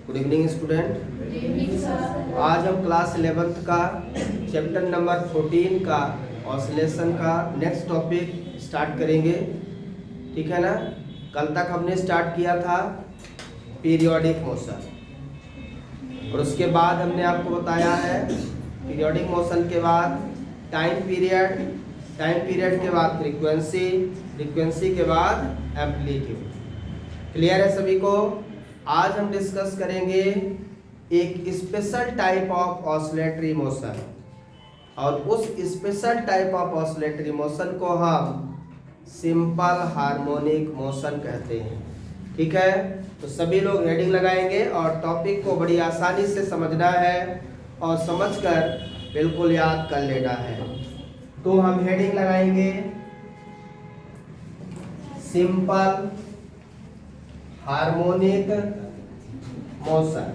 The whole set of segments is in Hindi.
Good evening student. आज हम क्लास 11th का चैप्टर नंबर 14 का ऑसिलेशन का नेक्स्ट टॉपिक स्टार्ट करेंगे। ठीक है ना। कल तक हमने स्टार्ट किया था पीरियोडिक मोशन और उसके बाद हमने आपको बताया है पीरियोडिक मोशन के बाद टाइम पीरियड के बाद फ्रीक्वेंसी के बाद एम्पलीट्यूड। क्लियर है सभी को। आज हम डिस्कस करेंगे एक special type of oscillatory motion और उस special type of oscillatory motion को हम सिंपल हार्मोनिक मोशन कहते हैं। ठीक है, तो सभी लोग हेडिंग लगाएंगे और टॉपिक को बड़ी आसानी से समझना है और समझकर बिल्कुल याद कर लेना है। तो हम हेडिंग लगाएंगे simple harmonic motion.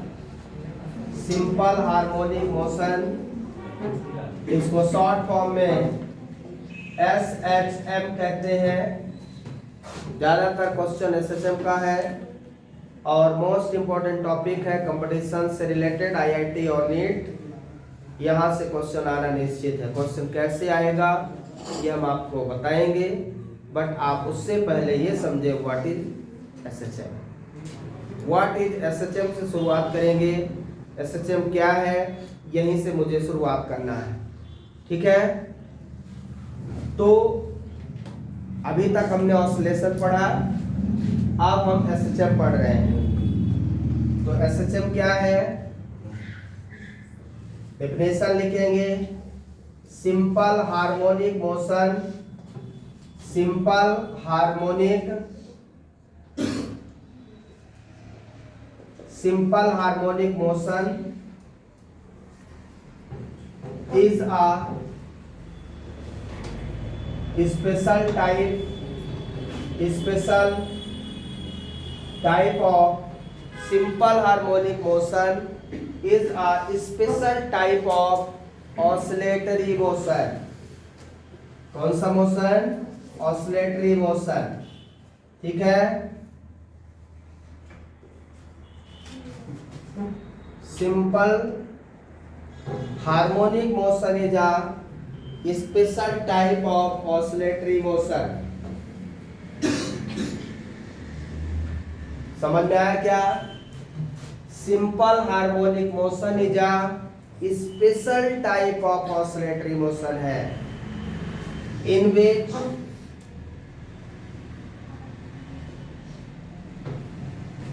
Simple harmonic motion, इसको शॉर्ट फॉर्म में SHM कहते हैं। ज़्यादातर क्वेश्चन SHM का है और मोस्ट इम्पोर्टेंट टॉपिक है कंपटीशन से रिलेटेड IIT और नीट। यहाँ से क्वेश्चन आना निश्चित है। क्वेश्चन कैसे आएगा ये हम आपको बताएंगे, बट आप उससे पहले ये समझे what is SHM। What is SHM से शुरुआत करेंगे। SHM क्या है, यहीं से मुझे शुरुआत करना है। ठीक है, तो अभी तक हमने ऑसिलेशन पढ़ा, अब हम SHM पढ़ रहे हैं। तो SHM क्या है, डेफिनेशन लिखेंगे simple harmonic motion. Simple harmonic motion is a special type of simple harmonic motion is a special type of oscillatory motion। कौन सा मोशन? Oscillatory motion. ठीक है, simple harmonic motion is a special type of oscillatory motion. समझ में आया क्या? Simple harmonic motion is a special type of oscillatory motion है in which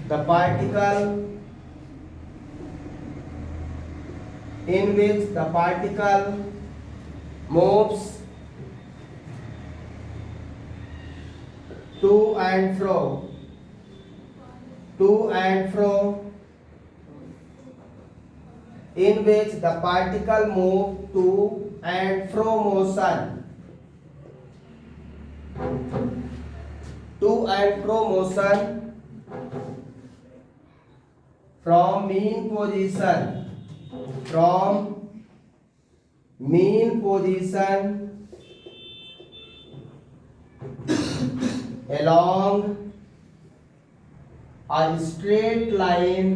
the particle moves to and fro in which the particle move to and fro motion from mean position along a straight line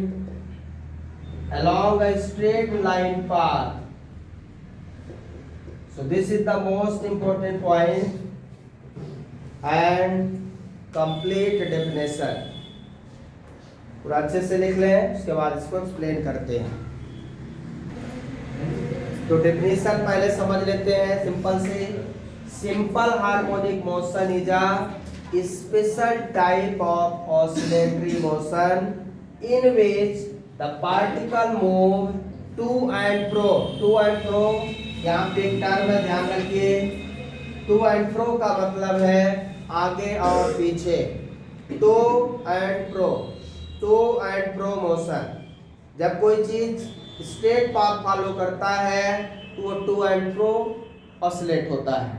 path. So this is the most important point and complete definition। पूरा अच्छे से लिख लें, उसके बाद इसको एक्सप्लेन करते हैं। तो डेफिनेशन पहले समझ लेते हैं सिंपल से। Simple harmonic motion is a special type of oscillatory motion in which the particle move to and fro. यहाँ पे एक टर्म है, ध्यान रखिए। टू एंड फ्रो का मतलब है आगे और पीछे। To and fro motion. जब कोई चीज स्ट्रेट पाथ फॉलो करता है तो वो टू एंड फ्रो ऑसिलेट होता है।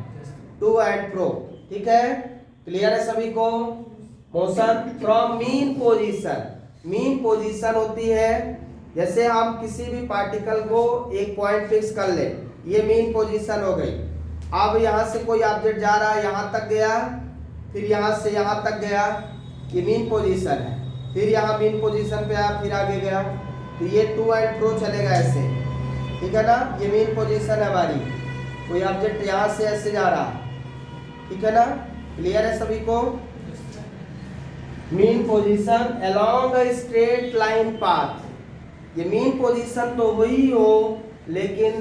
टू एंड फ्रो, ठीक है, क्लियर है सभी को। मोशन फ्रॉम मीन पोजीशन होती है, जैसे हम किसी भी पार्टिकल को एक पॉइंट फिक्स कर ले, ये मीन पोजीशन हो गई। अब यहाँ से कोई ऑब्जेक्ट जा रहा है, यहाँ तक गया, फिर यहाँ से यहाँ तक गया, ये मीन पोजीशन है। फिर यहाँ मीन पोजीशन पे आया, फिर आगे गया, तो ये टू एंड फ्रो चलेगा ऐसे, ठीक है ना। ये मीन पोजीशन है हमारी, कोई ऑब्जेक्ट यहाँ से ऐसे जा रहा, ठीक है ना। क्लियर है सभी को। Mean position along a straight line path, ये मीन पोजीशन तो वही हो लेकिन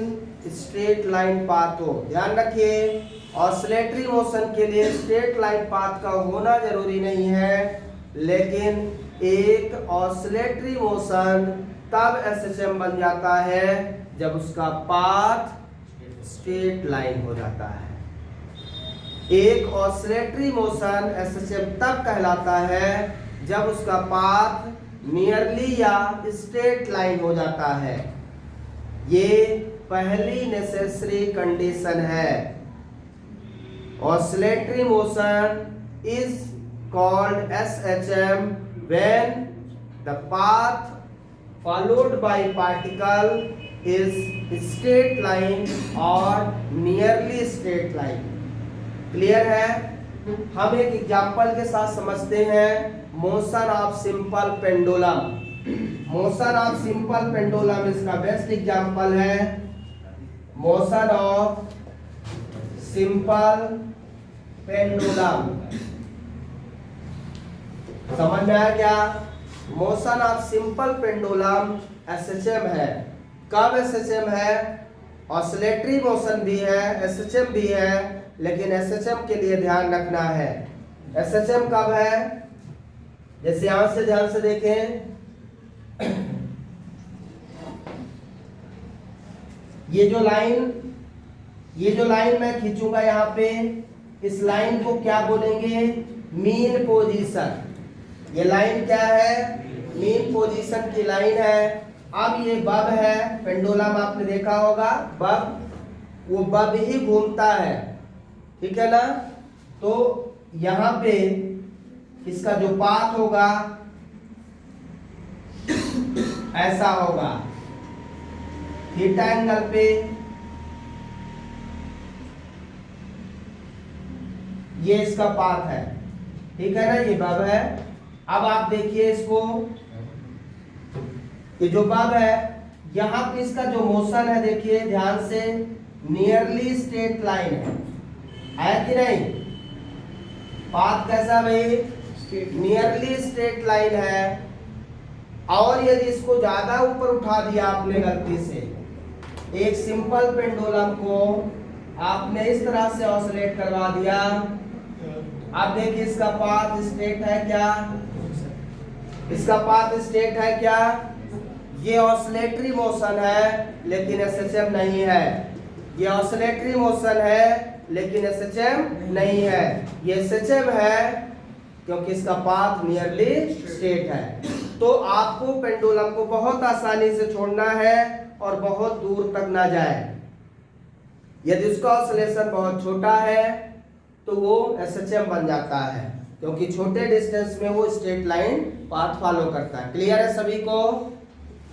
स्ट्रेट लाइन पाथ हो। ध्यान रखिए, ऑसिलेटरी मोशन के लिए स्ट्रेट लाइन पाथ का होना जरूरी नहीं है, लेकिन एक ऑसिलेटरी मोशन तब एसएचएम बन जाता है जब उसका पाथ स्ट्रेट लाइन हो जाता है। एक ऑसिलेटरी मोशन एसएचएम तब कहलाता है जब उसका पाथ नियरली या स्ट्रेट लाइन हो जाता है। ये पहली नेसेसरी कंडीशन है। Oscillatory motion is called SHM when the path followed by particle is straight line or nearly straight line। Clear है। हम एक एग्जांपल के साथ समझते हैं, motion of simple pendulum. Motion of simple pendulum इसका बेस्ट एग्जांपल है। मोशन ऑफ सिंपल पेंडुलम समझ में आया क्या? Motion of simple pendulum SHM है। कब एसएचएम है? ऑसिलेटरी मोशन भी है, एसएचएम भी है, लेकिन एसएचएम के लिए ध्यान रखना है। एसएचएम कब है? जैसे यहां से ध्यान से देखें, ये जो लाइन मैं खींचूंगा यहाँ पे, इस लाइन को क्या बोलेंगे? Mean position. ये लाइन क्या है? मीन पोजीशन की लाइन है। अब ये बब है, पेंडुलम आपने देखा होगा, बब, वो बब ही घूमता है, ठीक है ना। तो यहाँ पे इसका जो पाथ होगा ऐसा होगा, थीटा एंगल पे। ये इसका पाथ है, ठीक है ना, ये बब है। अब आप देखिए इसको, ये जो बब है, यहां पे इसका जो मोशन है, देखिए ध्यान से, नियरली स्ट्रेट लाइन है कि नहीं? पाथ कैसा भाई? नियरली स्ट्रेट लाइन है। और यदि इसको ज्यादा ऊपर उठा दिया आपने गलती से, एक सिंपल पेंडुलम को आपने इस तरह से ऑसिलेट करवा दिया, आप देखिए इसका पाथ स्ट्रेट है क्या? इसका पाथ स्ट्रेट है क्या? ये ऑसिलेटरी मोशन है लेकिन एसएचएम नहीं है। ये ऑसिलेटरी मोशन है लेकिन एसएचएम नहीं है। ये एसएचएम है क्योंकि इसका पाथ नियरली स्ट्रेट है। तो आपको पेंडुलम को बहुत आसानी से छोड़ना है और बहुत दूर तक ना जाए। यदि उसका ऑसिलेशन बहुत छोटा है तो वो एसएचएम बन जाता है, क्योंकि छोटे डिस्टेंस में वो स्ट्रेट लाइन पाथ फॉलो करता है। क्लियर है सभी को?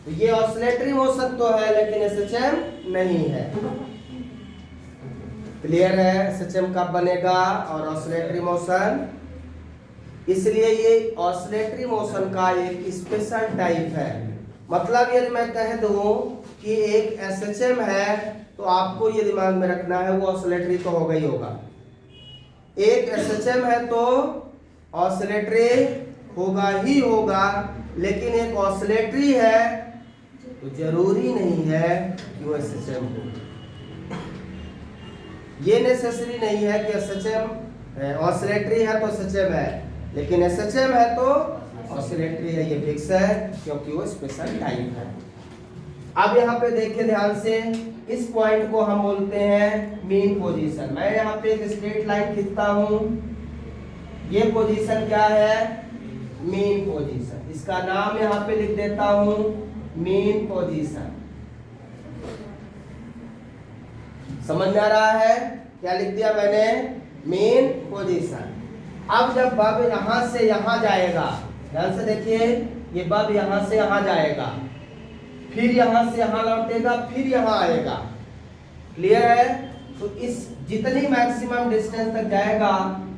तो ये ऑसिलेटरी मोशन तो है लेकिन एसएचएम नहीं है। क्लियर है? एसएचएम कब बनेगा और ऑसिलेटरी मोशन? इसलिए ये ऑसिलेटरी मोशन का एक स्पेशल टाइप है। मतलब यदि मैं कह दूं कि एक एसएचएम है तो आपको ये दिमाग में रखना है वो ऑसिलेटरी तो होगा ही होगा। एक एसएचएम है तो ऑसिलेटरी होगा ही होगा, लेकिन एक ऑसिलेटरी है तो जरूरी नहीं है कि वो एसएचएम हो। ये नेसेसरी नहीं है कि एसएचएम ऑसिलेटरी है तो एसएचएम है, लेकिन एसएचएम है तो ऑसिलेटरी है, ये फिक्स है क्योंकि वो स्पेशल टाइप है। अब यहाँ पे देखिए ध्यान से, इस पॉइंट को हम बोलते हैं मीन पोजीशन। मैं यहाँ पे एक स्ट्रेट लाइन खींचता हूँ, ये पोजीशन क्या है? Mean position. इसका नाम यहाँ पे लिख देता हूँ मीन पोजीशन। समझ में आ रहा है? क्या लिख दिया मैंने? Mean position. अब जब बब यहाँ से यहाँ जाएगा, ध्यान से देखिए, ये बब यहाँ से यहाँ जाएगा, फिर यहाँ से यहाँ लौटेगा, फिर यहाँ आएगा। क्लियर है? तो इस जितनी मैक्सिमम डिस्टेंस तक जाएगा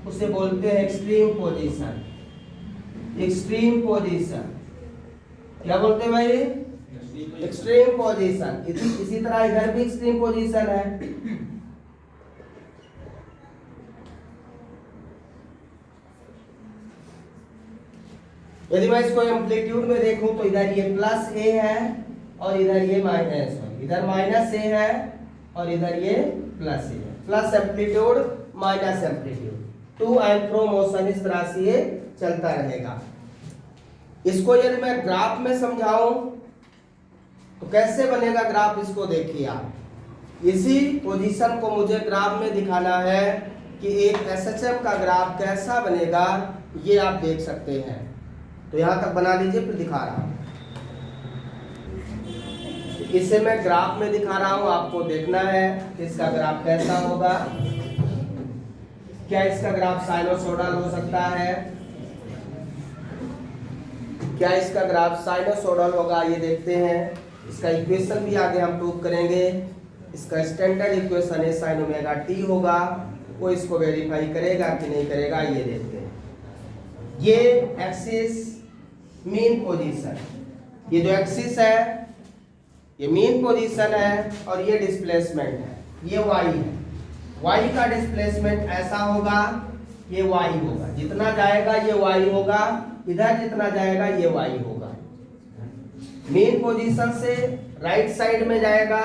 उसे बोलते हैं एक्सट्रीम पोजीशन। एक्सट्रीम पोजीशन, क्या बोलते हैं भाई? Extreme position. इसी तरह इधर भी एक्सट्रीम पोजीशन है। यदि मैं इसको एम्पलीट्यूड में देखूं तो इधर ये प्लस ए है और इधर ये माइनस, इधर माइनस ए है और इधर ये प्लस ए है। Plus amplitude minus amplitude, to and fro motion, इस तरह से ये चलता रहेगा। इसको यदि मैं ग्राफ में समझाऊं तो कैसे बनेगा ग्राफ, इसको देखिए आप। इसी पोजीशन को मुझे ग्राफ में दिखाना है कि एक एसएचएम का ग्राफ कैसा बनेगा, ये आप देख सकते हैं। तो यहां तक बना लीजिए, फिर दिखा रहा हूं। इसे मैं ग्राफ में दिखा रहा हूं, आपको देखना है कि इसका ग्राफ कैसा होगा। क्या इसका ग्राफ साइनोसोडल हो सकता है? क्या इसका ग्राफ साइनोसोडल होगा, ये देखते हैं। इसका इक्वेशन भी आगे हम प्रूव करेंगे। इसका स्टैंडर्ड इक्वेशन है साइन ओमेगा टी होगा, वो इसको वेरीफाई करेगा कि नहीं करेगा, ये देखते हैं। ये एक्सिस मीन पोजीशन, ये जो एक्सिस है ये मीन पोजीशन है और ये डिस्प्लेसमेंट है, ये वाई है। वाई का डिस्प्लेसमेंट ऐसा होगा, ये वाई होगा, जितना जाएगा ये वाई होगा, इधर जितना जाएगा ये वाई होगा। मेन पोजीशन से राइट साइड में जाएगा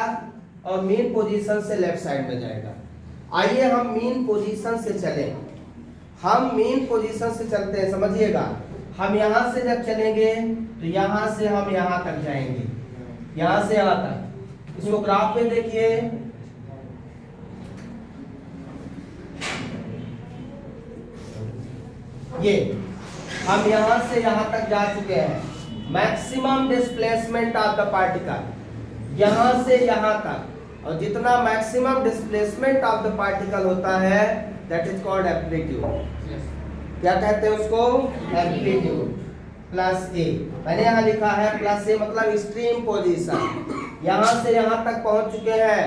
और मेन पोजीशन से लेफ्ट साइड में जाएगा। आइए हम मेन पोजीशन से चलें। हम मेन पोजीशन से चलते हैं, समझिएगा। हम यहां से जब चलेंगे तो यहां से हम यहां तक जाएंगे, यहां से यहां तक। इसको ग्राफ में देखिए, ये हम यहां से यहां तक जा चुके हैं। Maximum displacement of the particle यहां से यहां तक, और जितना maximum displacement of the particle होता है दैट इज कॉल्ड एम्पलीट्यूड। क्या कहते हैं उसको? एम्पलीट्यूड प्लस ए। मैंने यहाँ लिखा है प्लस ए, मतलब एक्सट्रीम पोजीशन। यहां से यहां तक पहुंच चुके हैं।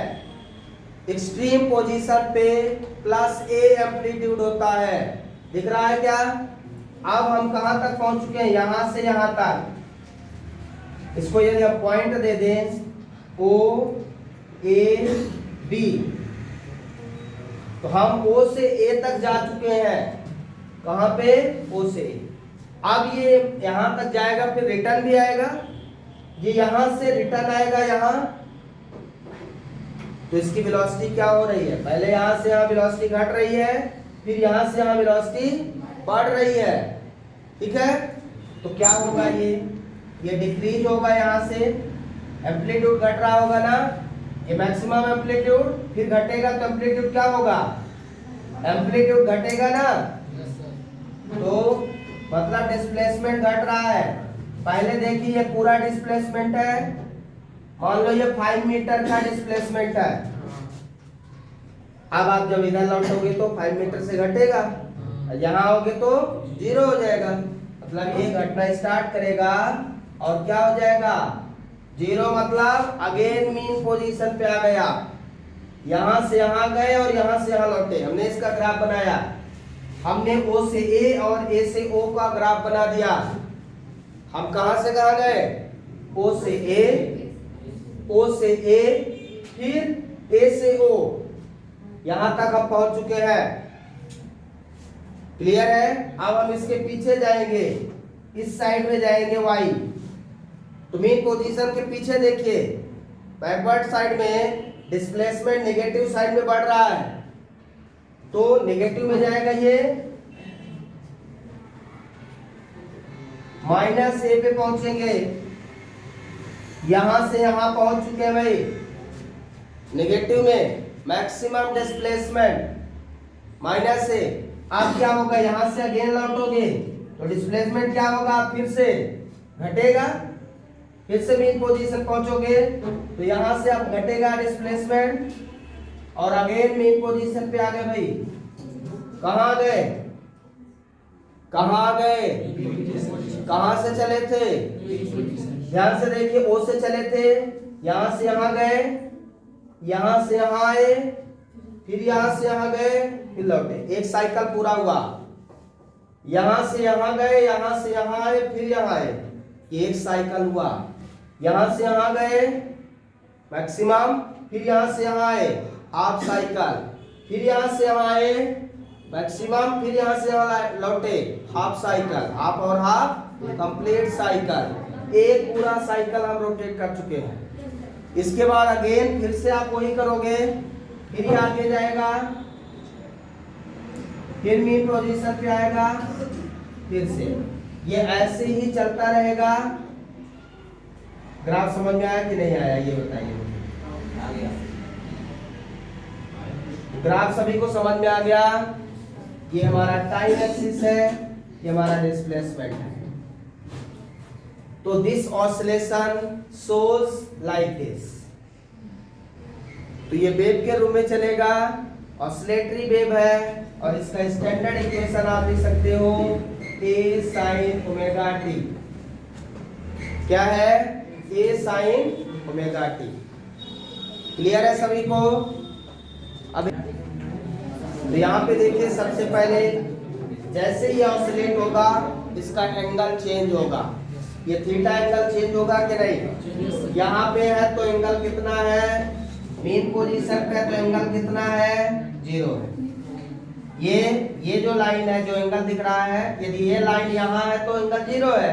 एक्सट्रीम पोजीशन पे प्लस ए एम्पलीट्यूड होता है, दिख रहा है क्या? अब हम कहां तक पहुंच चुके हैं? यहां से यहां तक। इसको यदि हम पॉइंट दे दें ओ ए बी, तो हम ओ से ए तक जा चुके हैं। कहां पे? ओ से ए। अब ये यहां तक जाएगा, फिर रिटर्न भी आएगा। ये यहां से रिटर्न आएगा यहां, तो इसकी वेलोसिटी क्या हो रही है? पहले यहां से यहां वेलोसिटी घट रही है, फिर यहां से यहां वेलोसिटी बढ़ रही है, ठीक है। तो क्या होगा? ये डिक्रीज होगा, यहां से एम्पलीट्यूड घट रहा होगा ना, ये मैक्सिमम एम्पलीट्यूड, फिर घटेगा तो एम्पलीट्यूड क्या होगा? एम्पलीट्यूड घटेगा ना, तो मतलब डिस्प्लेसमेंट घट रहा है। पहले देखिए ये पूरा डिस्प्लेसमेंट है, मान लो ये 5 मीटर का डिस्प्लेसमेंट है। अब आप जब इधर लौटोगे तो 5 मीटर से घटेगा, यहाँ आओगे तो 0 हो जाएगा। मतलब ये घटना स्टार्ट करेगा और क्या हो जाएगा? 0, मतलब अगेन मीन पोजीशन पे आ गया। यहां से यहां गए और यहां से यहां लौटे। हमने इसका ग्राफ बनाया, हमने O से A और A से O का ग्राफ बना दिया। हम कहां से कहां गए? O से A, O से A, फिर A से O, यहां तक हम पहुंच चुके हैं। क्लियर है? अब हम इसके पीछे जाएंगे, इस साइड में जाएंगे Y। तो मेन पोजीशन के पीछे देखिए, बैकवर्ड साइड में डिस्प्लेसमेंट नेगेटिव साइड में बढ़ रहा है, तो नेगेटिव में जाएगा ये, माइनस ए पे पहुंचेंगे। यहां से यहां पहुंच चुके हैं भाई, नेगेटिव में मैक्सिमम डिस्प्लेसमेंट माइनस ए। अब क्या होगा? यहां से अगेन लौटोगे तो डिस्प्लेसमेंट क्या होगा? फिर से घटेगा, फिर से मेन पोजीशन पहुंचोगे तो यहां से अब घटेगा डिस्प्लेसमेंट और अगेन मेन पोजीशन पे आ गए भाई। कहां गए? कहां गए? कहां से चले थे? ध्यान से देखिए, ओ से चले थे, यहां से यहां गए, यहां से यहां आए, फिर यहां से यहां गए, फिर लौटे। एक साइकिल पूरा हुआ। यहां से यहां गए, यहां से यहां आए, फिर यहां आए, एक साइकिल हुआ। यहां से यहां गए मैक्सिमम, फिर यहां से यहां आए हाफ साइकिल, फिर यहां से यहां आए मैक्सिमम, फिर यहां से यहां लौटे हाफ साइकिल, हाफ और हाफ कंप्लीट साइकिल। एक पूरा साइकिल हम रोटेट कर चुके हैं। इसके बाद अगेन फिर से आप वही करोगे, फिर ये आगे जाएगा, फिर मीन पोजीशन पे आएगा, फिर से ये ऐसे ही चलता रहेगा। ग्राफ समझ में आया कि नहीं आया ये बताइए। ग्राफ सभी को समझ में आ गया। ये हमारा टाइम एक्सिस है, ये हमारा डिस्प्लेसमेंट है। तो this oscillation shows like this. तो ये वेव के रूप में चलेगा, ऑसिलेटरी वेव है, और इसका स्टैंडर्ड इक्वेशन आप लिख सकते हो A sin ओमेगा t। क्या है? A sin omega t। Clear है सभी को? अब तो यहाँ पे देखिए, सबसे पहले जैसे ये ऑसिलेट होगा इसका एंगल चेंज होगा। ये थीटा एंगल चेंज होगा कि नहीं? यहाँ पे है तो एंगल कितना है? मेन पोजीशन पे तो एंगल कितना है? 0 है। ये जो लाइन है, जो एंगल दिख रहा है, यदि ये लाइन यहाँ है तो एंगल 0 है।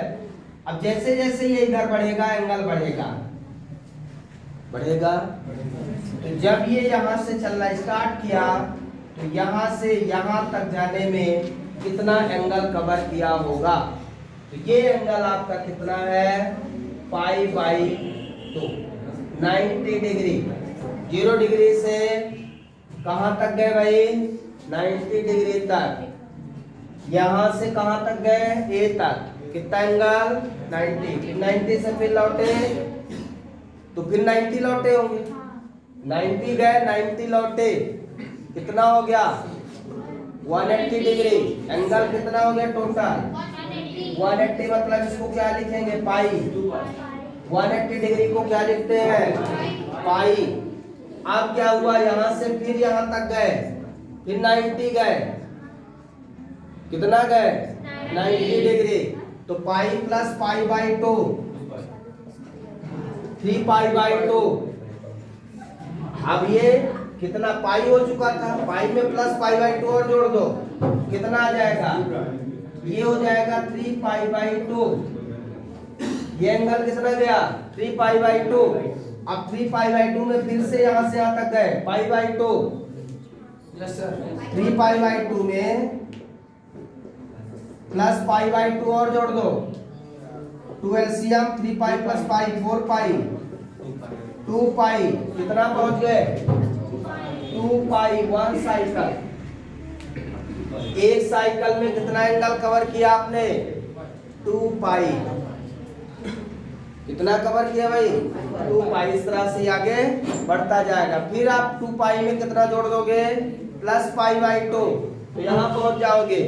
अब जैसे जैसे ये इधर बढ़ेगा एंगल बढ़ेगा, बढ़ेगा। तो जब ये यहाँ से चलना स्टार्ट किया तो यहाँ से यहाँ तक जाने में कितना एंगल कवर किया होगा? तो ये एंगल आपका कितना है? Pi by 2, 90 degree. 0 डिग्री से कहाँ तक गए भाई? 90 डिग्री तक। यहाँ से कहाँ तक गए? A तक। कितना एंगल? 90। 90 से फिर लौटे तो फिर 90 लौटे होंगे। 90 गए, 90 लौटे, कितना हो गया? 180 डिग्री। एंगल कितना हो गया टोटल? 180। मतलब इसको क्या लिखेंगे? पाई। 180 डिग्री को क्या लिखते हैं? पाई। अब क्या हुआ? यहाँ से फिर यहाँ तक गए, फिर 90 गए, कितना गए? 90 डिग्री। तो pi plus pi by 2, 3 pi by 2। अब ये कितना पाई हो चुका था, पाई में प्लस पाई बाई 2 और जोड़ दो, कितना आ जाएगा? ये हो जाएगा 3 पाई बाई 2। ये एंगल कितना गया? 3 पाई बाई 2। अब 3 पाई बाई 2 में फिर से यहाँ से यहाँ तक गए पाई बाई 2। 3 पाई बाई 2 में प्लस पाई बाई 2 और जोड़ दो, 2 एलसीएम, 3 पाई प्लस पाई 4 पाई, 2 पाई, कितना पहुंच गए? 2 पाई 1 साइकिल। एक साइकिल में कितना एंगल कवर किया आपने? 2 पाई। कितना कवर किया भाई? 2 पाई। इस तरह से आगे बढ़ता जाएगा। फिर आप 2 पाई में कितना जोड़ दोगे? प्लस पाई बाई 2, तो यहाँ पहुंच जाओगे।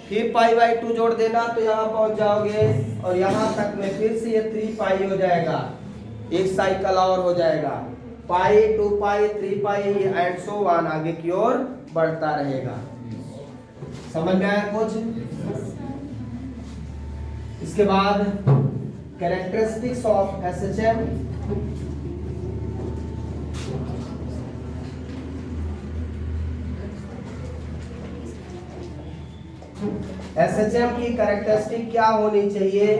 फिर पाई बाई 2 जोड़ देना तो यहाँ पहुंच जाओगे, और यहाँ तक में फिर से ये 3 पाई हो जाएगा, एक साइकिल और हो जाएगा। पाई, 2 पाई, 3 पाई एंड सो ऑन, आगे की ओर बढ़ता रहेगा। समझ में आया कुछ? इसके बाद कैरेक्टरिस्टिक्स ऑफ एसएचएम। एसएचएम की कैरेक्टरिस्टिक क्या होनी चाहिए?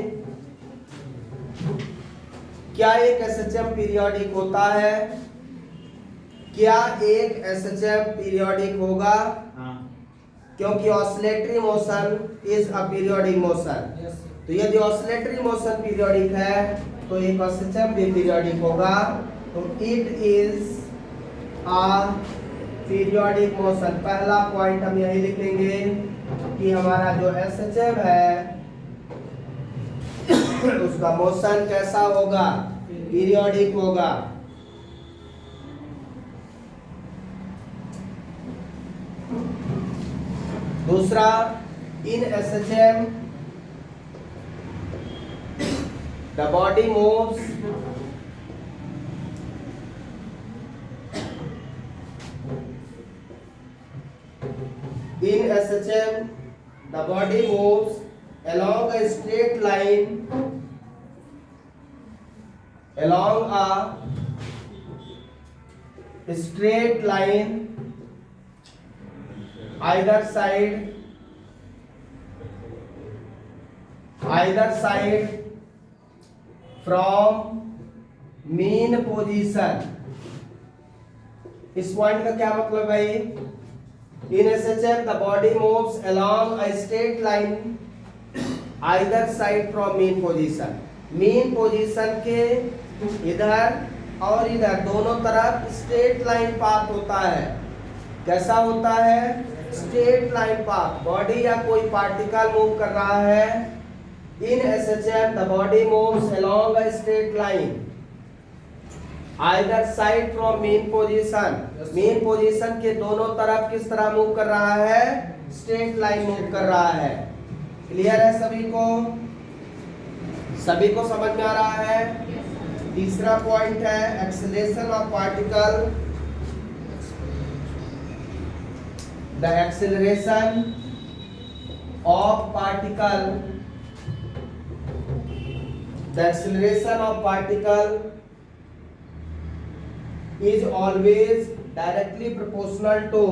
क्या एक एसएचएम पीरियोडिक होता है? क्या एक एसएचएम पीरियोडिक होगा? क्योंकि oscillatory motion is a periodic motion. तो यदि ऑसिलेटरी मोशन पीरियोडिक है तो एक एसएचएम भी पीरियोडिक होगा। तो it is a periodic motion. पहला पॉइंट हम यही लिखेंगे कि हमारा जो एसएचएम है उसका मोशन कैसा होगा? पीरियोडिक होगा। दूसरा, इन SHM the body moves in SHM the body moves along a straight line, along a straight line, either side from mean position. इस पॉइंट का क्या मतलब है? In SHF the body moves along a straight line either side from mean position. mean position के इधर और इधर दोनों तरफ स्ट्रेट लाइन पाथ होता है। कैसा होता है? Straight line path. बॉडी या कोई पार्टिकल मूव कर रहा है, इन SHF the body moves along a straight line either side from mean position. mean position के दोनों तरफ किस तरह मूव कर रहा है? स्ट्रेट लाइन मूव कर रहा है। क्लियर है सभी को? सभी को समझ में आ रहा है? तीसरा पॉइंट है acceleration of particle. The acceleration of particle, the acceleration of particle is always directly proportional to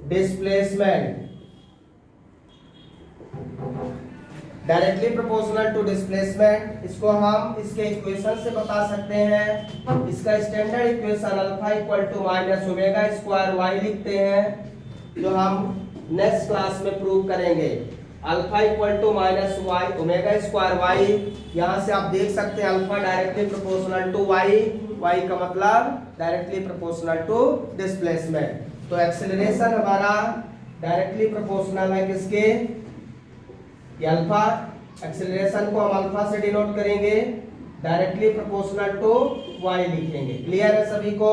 displacement. Directly proportional to displacement. इसको हम इसके इक्वेशन से बता सकते हैं। इसका standard equation alpha equal to minus omega square Y लिखते हैं, जो हम नेक्स्ट क्लास में प्रूव करेंगे। Alpha equal to minus Y omega square Y. यहाँ से आप देख सकते हैं alpha directly proportional to Y, Y का मतलब डायरेक्टली प्रोपोर्शनल टू डिस्प्लेसमेंट। तो एक्सेलरेशन हमारा डायरेक्टली प्रोपोर्शनल है किसके? अल्फा। एक्सेलरेशन को हम अल्फा से डिनोट करेंगे, डायरेक्टली प्रोपोर्शनल टू वाई लिखेंगे। क्लियर है सभी को?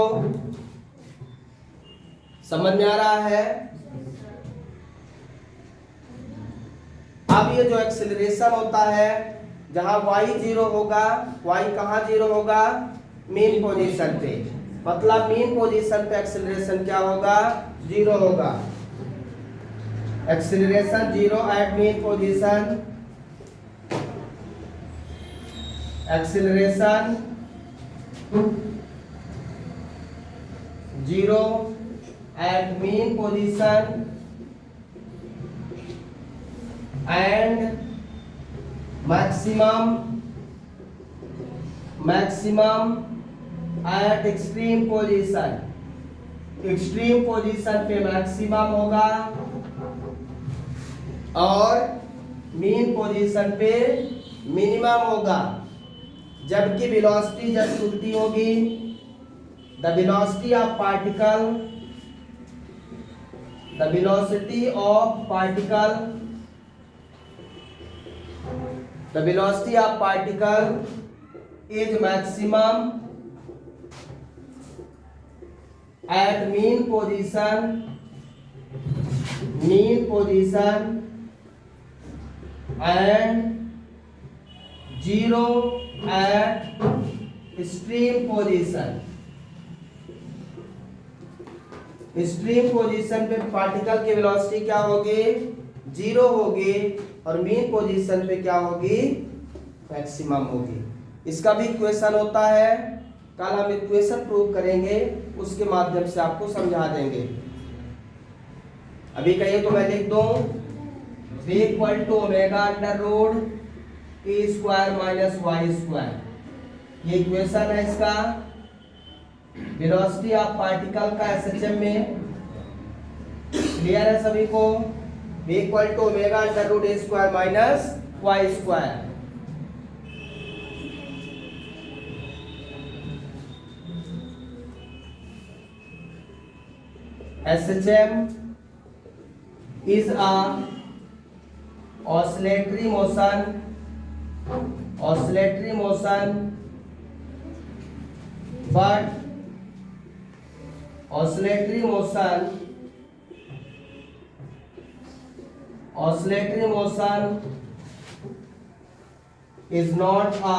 समझ में आ रहा है? अब ये जो एक्सेलरेशन होता है, जहां y 0 होगा, y कहां 0 होगा? मीन पोजीशन पे। मतलब मीन पोजीशन पे एक्सेलरेशन क्या होगा? 0 होगा। Acceleration 0 at mean position. Acceleration 0 at mean position and maximum at extreme position. Extreme position पे मैक्सिमम होगा और मीन पोजीशन पे मिनिमम होगा, जबकि वेलोसिटी जस्ट उल्टी होगी। The velocity of particle is maximum at mean position and 0 at extreme position। Extreme position पे पार्टिकल की वेलोसिटी क्या होगी? 0 होगी और मीन पोजीशन पे क्या होगी? मैक्सिमम होगी। इसका भी इक्वेशन होता है, कल हम इक्वेशन प्रूव करेंगे, उसके माध्यम से आपको समझा देंगे। अभी कहिए तो मैं लिख दूं v equal to omega under root e square minus Y square. ये इक्वेशन है इसका। वेलोसिटी ऑफ पार्टिकल का एसएचएम में। क्लियर है सभी को? v equal to omega under root e square minus Y square. SHM is a oscillatory motion but oscillatory motion oscillatory motion is not a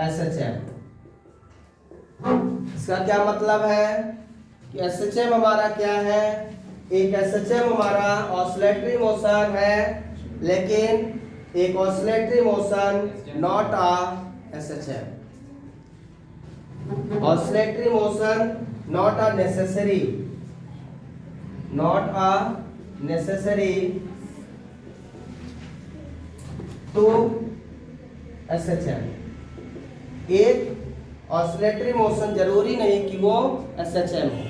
SHM। इसका क्या मतलब है कि SHM हमारा क्या है, एक SHM हमारा ऑसिलेटरी मोशन है, लेकिन एक oscillatory motion not a SHM। Oscillatory motion not a necessary, not a necessary to SHM। एक ऑसिलेटरी मोशन जरूरी नहीं कि वो SHM हो।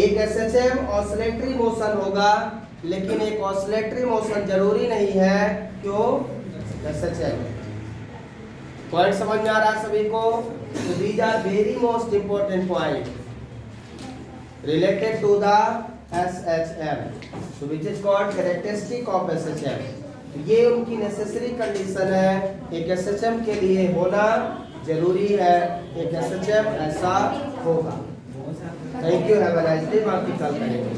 एक SHM ऑसिलेटरी मोशन होगा, लेकिन एक ऑसिलेटरी मोशन जरूरी नहीं है कि वो SHM। पॉइंट समझ में आ रहा है सभी को? तो these are very most important point related to the SHM, so which is called characteristic of SHM। ये उनकी नेसेसरी कंडीशन है, एक SHM के लिए होना जरूरी है, एक SHM ऐसा होगा। Thank you, have a nice day. बाकी कल करेंगे।